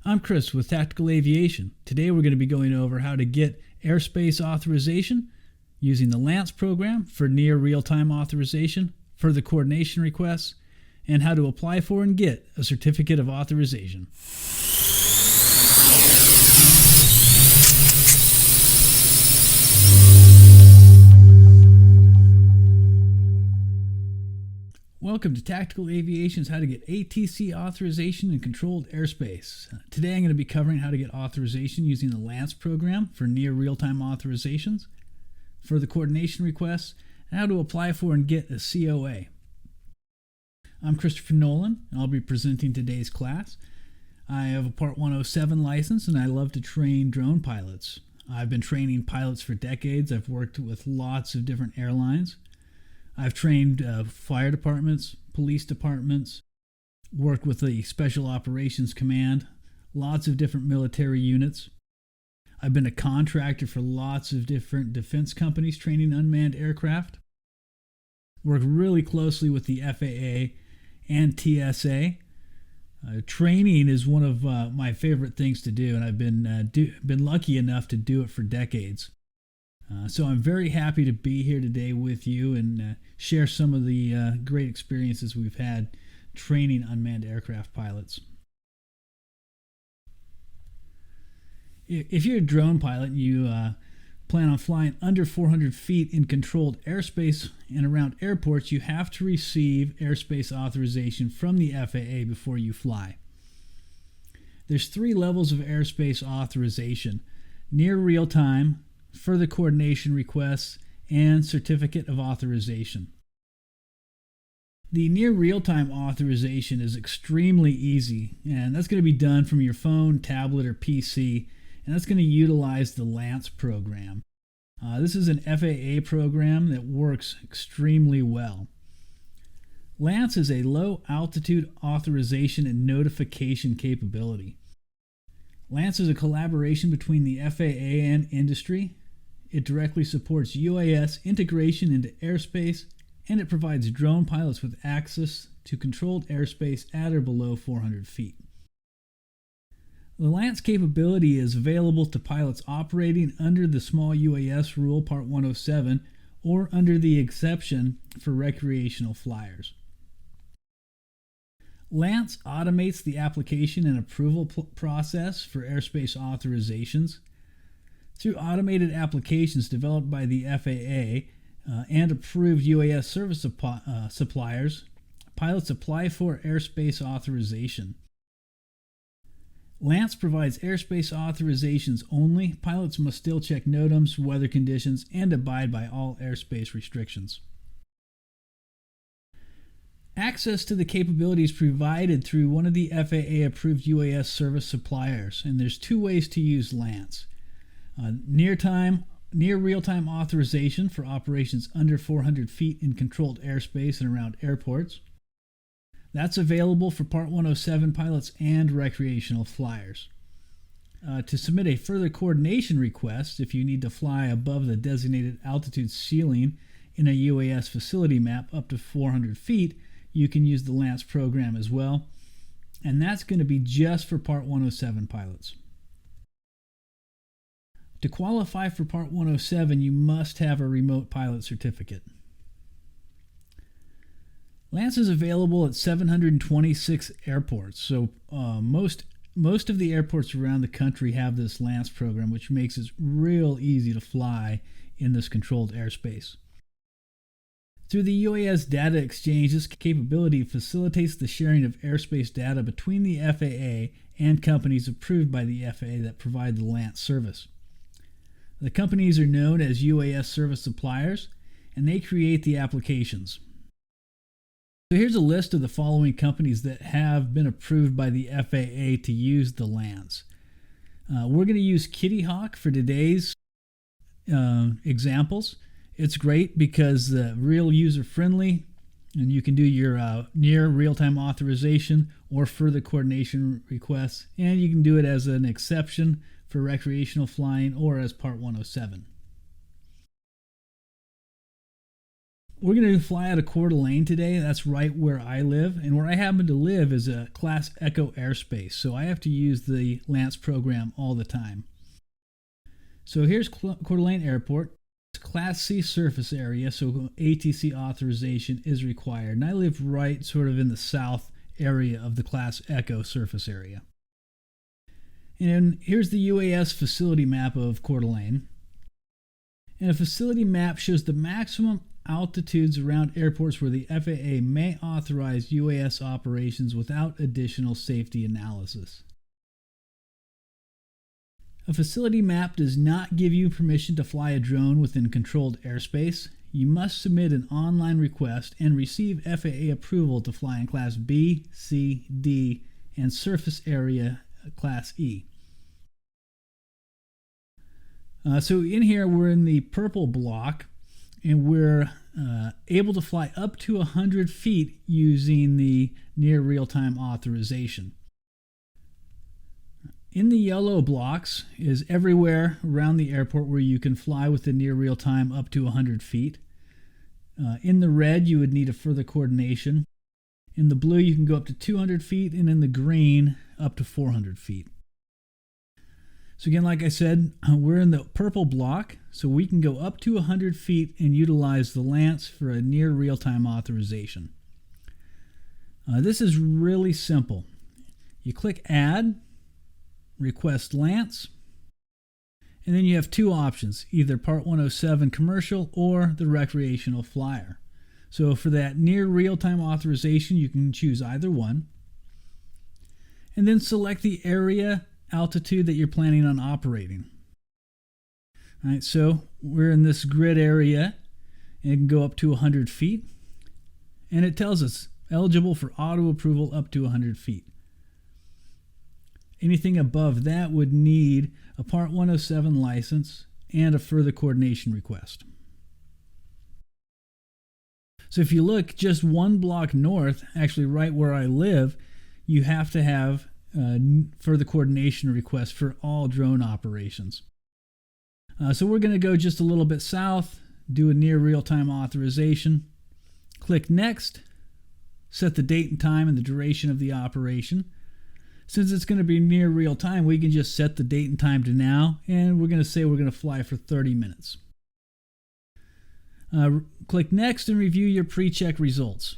I'm Chris with Tactical Aviation. Today we're going to be going over how to get airspace authorization using the LAANC program for near real-time authorization, further coordination requests, and how to apply for and get a certificate of authorization. Welcome to Tactical Aviation's How to Get ATC Authorization in Controlled Airspace. Today I'm going to be covering how to get authorization using the LAANC program for near real-time authorizations, further coordination requests, and how to apply for and get a COA. I'm Christopher Nolan, and I'll be presenting today's class. I have a Part 107 license, and I love to train drone pilots. I've been training pilots for decades. I've worked with lots of different airlines. I've trained fire departments, police departments, worked with the Special Operations Command, lots of different military units. I've been a contractor for lots of different defense companies training unmanned aircraft. Worked really closely with the FAA and TSA. Training is one of my favorite things to do, and I've been lucky enough to do it for decades. So I'm very happy to be here today with you and share some of the great experiences we've had training unmanned aircraft pilots. If you're a drone pilot and you plan on flying under 400 feet in controlled airspace and around airports, you have to receive airspace authorization from the FAA before you fly. There's 3 levels of airspace authorization: near real-time, further coordination requests, and certificate of authorization. The near real-time authorization is extremely easy, and that's going to be done from your phone, tablet, or PC, and that's going to utilize the LAANC program. This is an FAA program that works extremely well. LAANC is a low-altitude authorization and notification capability. LAANC is a collaboration between the FAA and industry. It directly supports UAS integration into airspace, and it provides drone pilots with access to controlled airspace at or below 400 feet. The LAANC capability is available to pilots operating under the Small UAS Rule Part 107 or under the exception for recreational flyers. LAANC automates the application and approval process for airspace authorizations. Through automated applications developed by the FAA and approved UAS service suppliers, pilots apply for airspace authorization. LAANC provides airspace authorizations only. Pilots must still check NOTAMs, weather conditions, and abide by all airspace restrictions. Access to the capability is provided through one of the FAA-approved UAS service suppliers, and there's 2 ways to use LAANC. Near real-time authorization for operations under 400 feet in controlled airspace and around airports. That's available for Part 107 pilots and recreational flyers. To submit a further coordination request, if you need to fly above the designated altitude ceiling in a UAS facility map up to 400 feet, you can use the LAANC program as well, and that's going to be just for Part 107 pilots. To qualify for Part 107, you must have a remote pilot certificate. LAANC is available at 726 airports, so most of the airports around the country have this LAANC program, which makes it real easy to fly in this controlled airspace. Through the UAS data exchange, this capability facilitates the sharing of airspace data between the FAA and companies approved by the FAA that provide the LAANC service. The companies are known as UAS service suppliers, and they create the applications. So here's a list of the following companies that have been approved by the FAA to use the LAANC. We're going to use Kitty Hawk for today's examples. It's great because real user-friendly, and you can do your near real-time authorization or further coordination requests, and you can do it as an exception for recreational flying or as Part 107. we're going to fly out of Coeur d'Alene today. That's right where I live. And where I happen to live is a Class Echo airspace. So I have to use the LAANC program all the time. So here's Coeur d'Alene Airport. It's Class C surface area, so ATC authorization is required. And I live right sort of in the south area of the Class Echo surface area. And here's the UAS facility map of Coeur d'Alene. And a facility map shows the maximum altitudes around airports where the FAA may authorize UAS operations without additional safety analysis. A facility map does not give you permission to fly a drone within controlled airspace. You must submit an online request and receive FAA approval to fly in Class B, C, D, and surface area Class E. So in here, we're in the purple block, and we're able to fly up to 100 feet using the near real-time authorization. In the yellow blocks is everywhere around the airport where you can fly with the near real-time up to 100 feet. In the red, you would need a further coordination. In the blue, you can go up to 200 feet, and in the green, up to 400 feet. So again, like I said, we're in the purple block, so we can go up to 100 feet and utilize the LAANC for a near real-time authorization. This is really simple. You click Add, Request LAANC, and then you have two options, either Part 107 Commercial or the Recreational Flyer. So for that near real-time authorization, you can choose either one. And then select the area altitude that you're planning on operating. All right, so we're in this grid area and it can go up to 100 feet. And it tells us eligible for auto approval up to 100 feet. Anything above that would need a Part 107 license and a further coordination request. So if you look just one block north, actually right where I live, you have to have further coordination request for all drone operations. So we're going to go just a little bit south, do a near real-time authorization, click Next, set the date and time and the duration of the operation. Since it's going to be near real-time, we can just set the date and time to now, and we're going to say we're going to fly for 30 minutes. Click Next and review your pre-check results.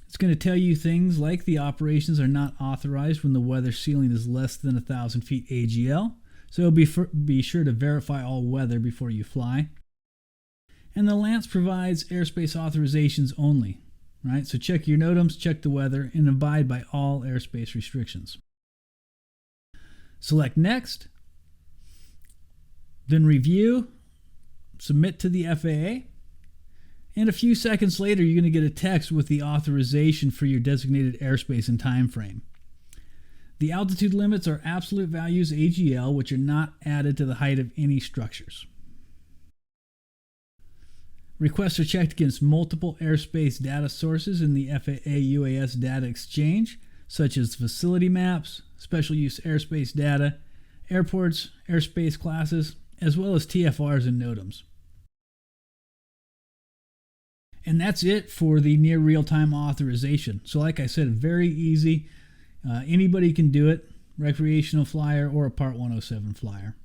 It's going to tell you things like the operations are not authorized when the weather ceiling is less than 1,000 feet AGL, so be sure to verify all weather before you fly. And the LAANC provides airspace authorizations only, right? So check your NOTAMs, check the weather, and abide by all airspace restrictions. Select Next, then Review, submit to the FAA. And a few seconds later, you're going to get a text with the authorization for your designated airspace and time frame. The altitude limits are absolute values AGL, which are not added to the height of any structures. Requests are checked against multiple airspace data sources in the FAA UAS data exchange, such as facility maps, special use airspace data, airports, airspace classes, as well as TFRs and NOTAMs. And that's it for the near real-time authorization. So like I said, very easy. Anybody can do it, recreational flyer or a Part 107 flyer.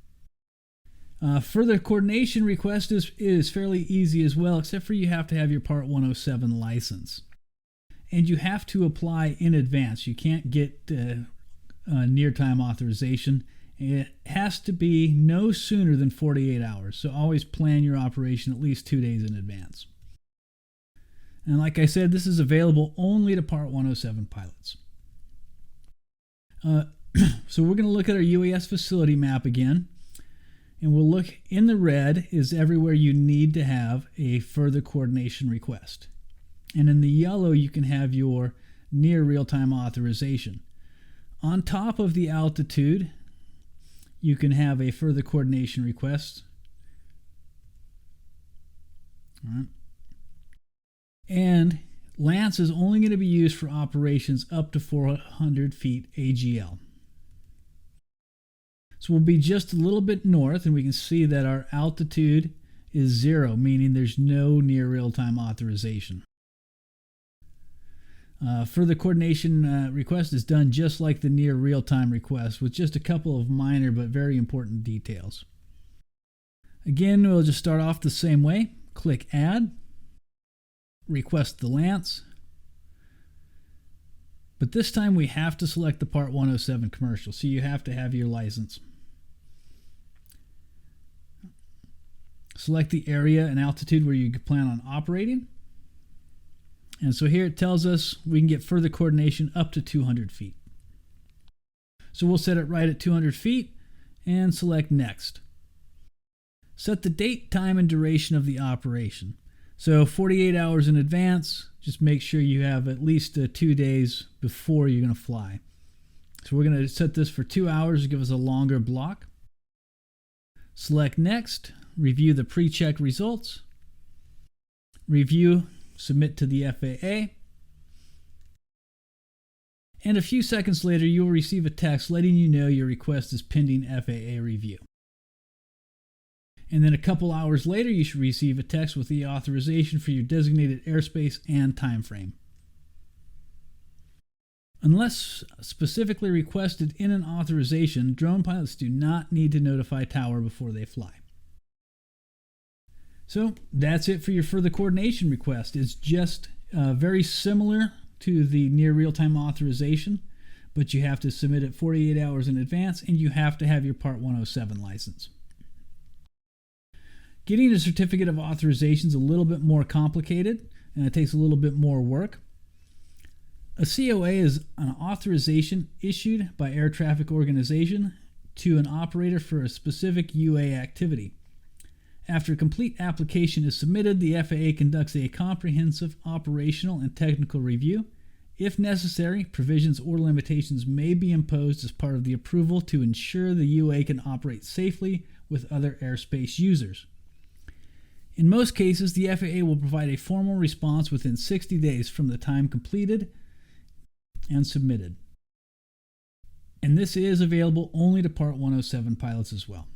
Further coordination request is fairly easy as well, except for you have to have your Part 107 license. And you have to apply in advance. You can't get near-time authorization. It has to be no sooner than 48 hours. So always plan your operation at least 2 days in advance. And like I said, this is available only to Part 107 pilots. So we're going to look at our UAS facility map again. And we'll look in the red is everywhere you need to have a further coordination request. And in the yellow, you can have your near real-time authorization. On top of the altitude, you can have a further coordination request. All right. And LAANC is only going to be used for operations up to 400 feet AGL. So we'll be just a little bit north, and we can see that our altitude is 0, meaning there's no near real-time authorization. Further coordination request is done just like the near real-time request, with just a couple of minor but very important details. Again, we'll just start off the same way. Click Add, request the LAANC, but this time we have to select the Part 107 commercial, so you have to have your license. Select the area and altitude where you plan on operating. And so here it tells us we can get further coordination up to 200 feet. So we'll set it right at 200 feet and select Next. Set the date, time, and duration of the operation. So 48 hours in advance, just make sure you have at least 2 days before you're going to fly. So we're going to set this for 2 hours to give us a longer block. Select Next, review the pre-check results, review, submit to the FAA, and a few seconds later you will receive a text letting you know your request is pending FAA review. And then a couple hours later you should receive a text with the authorization for your designated airspace and time frame. Unless specifically requested in an authorization, drone pilots do not need to notify tower before they fly. So that's it for your further coordination request. It's just very similar to the near real-time authorization, but you have to submit it 48 hours in advance and you have to have your Part 107 license. Getting a certificate of authorization is a little bit more complicated and it takes a little bit more work. A COA is an authorization issued by Air Traffic Organization to an operator for a specific UA activity. After a complete application is submitted, the FAA conducts a comprehensive operational and technical review. If necessary, provisions or limitations may be imposed as part of the approval to ensure the UA can operate safely with other airspace users. In most cases, the FAA will provide a formal response within 60 days from the time completed and submitted. And this is available only to Part 107 pilots as well.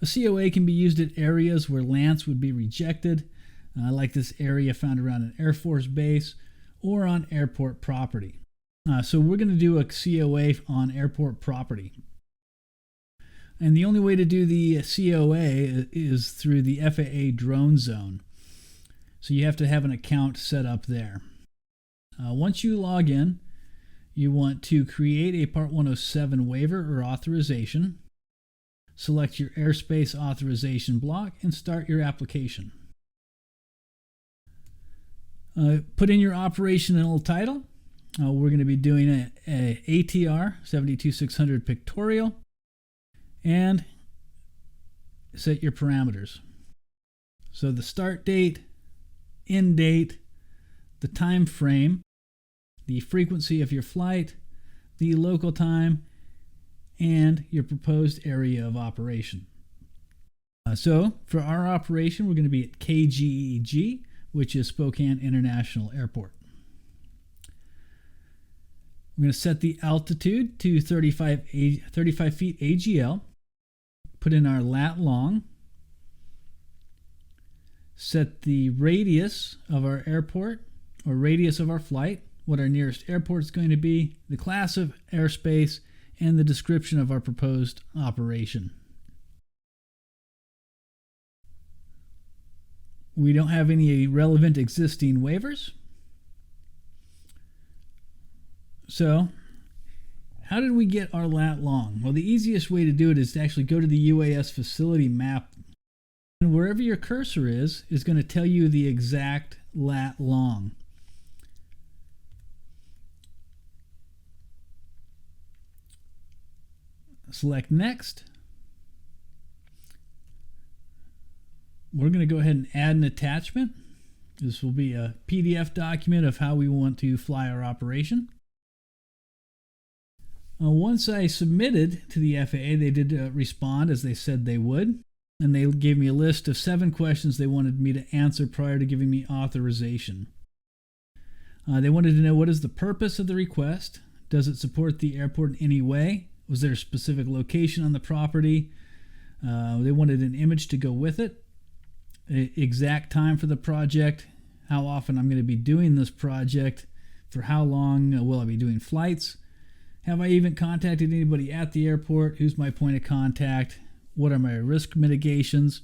A COA can be used at areas where LAANC would be rejected, like this area found around an Air Force base or on airport property. So we're going to do a COA on airport property. And the only way to do the COA is through the FAA drone zone. So you have to have an account set up there. Once you log in, you want to create a Part 107 waiver or authorization. Select your airspace authorization block and start your application. Put in your operational title. We're going to be doing a ATR 72600 pictorial and set your parameters. So the start date, end date, the time frame, the frequency of your flight, the local time, and your proposed area of operation. So for our operation, we're going to be at KGEG, which is Spokane International Airport. We're going to set the altitude to 35 feet AGL, put in our lat long, set the radius of our airport or radius of our flight, what our nearest airport is going to be, the class of airspace, and the description of our proposed operation. We don't have any relevant existing waivers. So, how did we get our lat long? Well, the easiest way to do it is to actually go to the UAS facility map. And wherever your cursor is going to tell you the exact lat long. Select Next. We're going to go ahead and add an attachment. This will be a PDF document of how we want to fly our operation. Once I submitted to the FAA, they did respond as they said they would. And they gave me a list of 7 questions they wanted me to answer prior to giving me authorization. They wanted to know, what is the purpose of the request? Does it support the airport in any way? Was there a specific location on the property? They wanted an image to go with it, exact time for the project, how often I'm going to be doing this project, for how long will I be doing flights, have I even contacted anybody at the airport, who's my point of contact, what are my risk mitigations,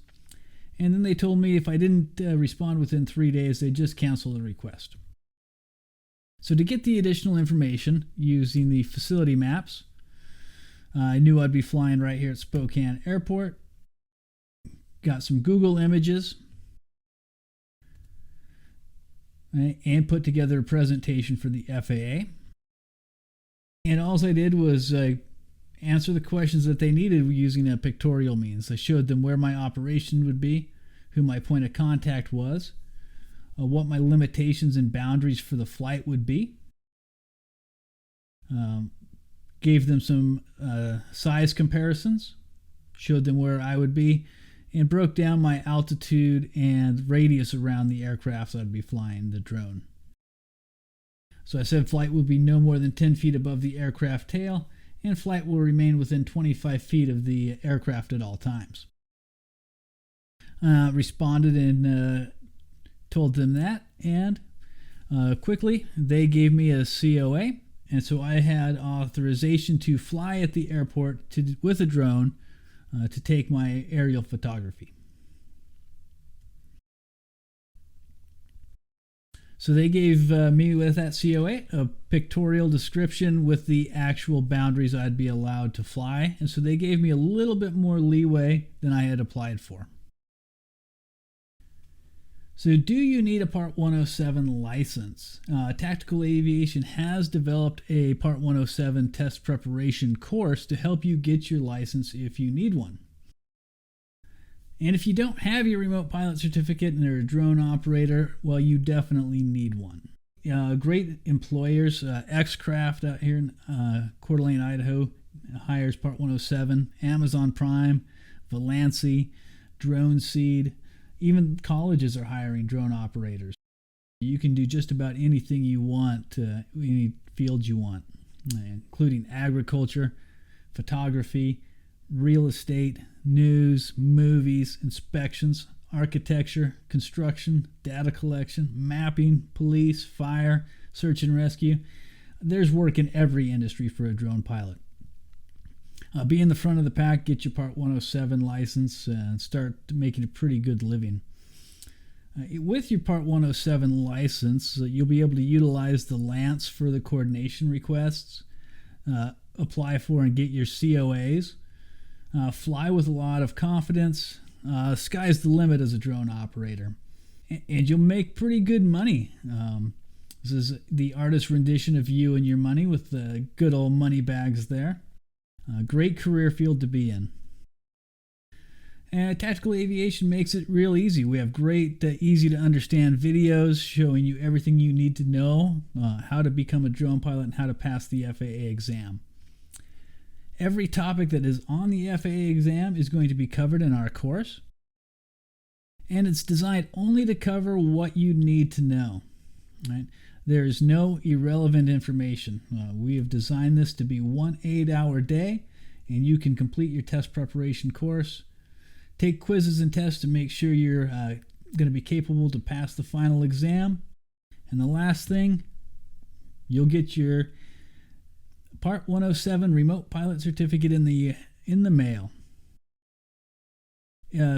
and then they told me if I didn't respond within 3 days, they'd just cancel the request. So to get the additional information using the facility maps, I knew I'd be flying right here at Spokane Airport. Got some Google images, right, and put together a presentation for the FAA. And all I did was answer the questions that they needed using a pictorial means. I showed them where my operation would be, who my point of contact was, what my limitations and boundaries for the flight would be. Gave them some size comparisons, showed them where I would be, and broke down my altitude and radius around the aircraft I'd be flying, the drone. So I said flight will be no more than 10 feet above the aircraft tail, and flight will remain within 25 feet of the aircraft at all times. Responded and told them that, and quickly they gave me a COA, and so I had authorization to fly at the airport with a drone to take my aerial photography. So they gave me with that COA a pictorial description with the actual boundaries I'd be allowed to fly, and so they gave me a little bit more leeway than I had applied for. So do you need a Part 107 license? Tactical Aviation has developed a Part 107 test preparation course to help you get your license if you need one. And if you don't have your remote pilot certificate and you're a drone operator, well, you definitely need one. Great employers, X-Craft out here in Coeur d'Alene, Idaho, hires Part 107, Amazon Prime, LAANC, Drone Seed. Even colleges are hiring drone operators. You can do just about anything you want, any field you want, including agriculture, photography, real estate, news, movies, inspections, architecture, construction, data collection, mapping, police, fire, search and rescue. There's work in every industry for a drone pilot. Be in the front of the pack, get your Part 107 license, and start making a pretty good living. With your Part 107 license, you'll be able to utilize the LAANC for the coordination requests, apply for and get your COAs, fly with a lot of confidence. Sky's the limit as a drone operator. And you'll make pretty good money. This is the artist's rendition of you and your money with the good old money bags there. Great career field to be in. And Tactical Aviation makes it real easy. We have great, easy to understand videos showing you everything you need to know, how to become a drone pilot and how to pass the FAA exam. Every topic that is on the FAA exam is going to be covered in our course. And it's designed only to cover what you need to know. Right? There is no irrelevant information. We have designed this to be 1 8-hour day, and you can complete your test preparation course, take quizzes and tests to make sure you're going to be capable to pass the final exam. And the last thing, you'll get your Part 107 remote pilot certificate in the mail.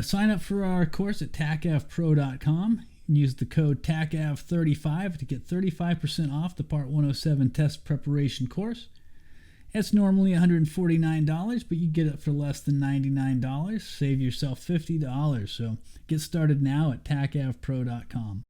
Sign up for our course at tacavpro.com. Use the code TACAV35 to get 35% off the Part 107 test preparation course. It's normally $149, but you get it for less than $99. Save yourself $50. So get started now at tacavpro.com.